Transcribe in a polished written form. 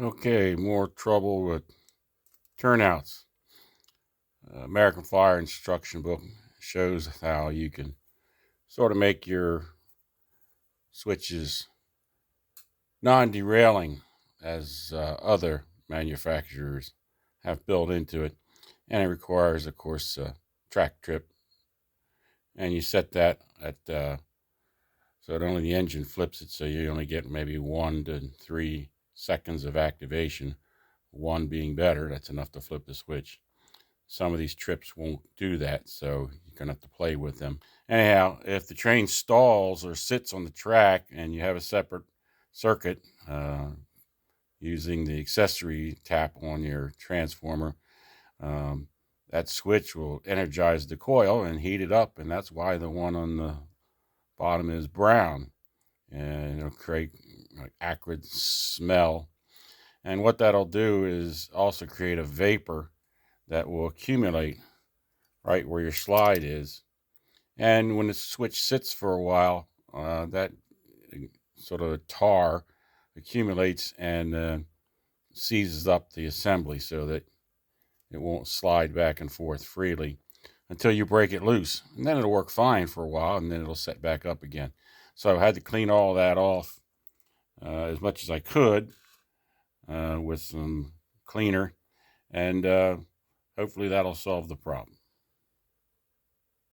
Okay, more trouble with turnouts. American Fire instruction book shows how you can sort of make your switches non-derailing as other manufacturers have built into it. And it requires, of course, a track trip. And you set that at so that only the engine flips it, so you only get maybe 1 to 3 seconds of activation. One being better, that's enough to flip the switch. Some of these trips won't do that, so you're going to have to play with them. Anyhow, if the train stalls or sits on the track and you have a separate circuit using the accessory tap on your transformer, that switch will energize the coil and heat it up, and that's why the one on the bottom is brown, and it'll create an acrid smell. And what that'll do is also create a vapor that will accumulate right where your slide is. And when the switch sits for a while, that sort of tar accumulates and seizes up the assembly so that it won't slide back and forth freely until you break it loose. And then it'll work fine for a while, and then it'll set back up again. So I had to clean all that off as much as I could with some cleaner, and hopefully that'll solve the problem.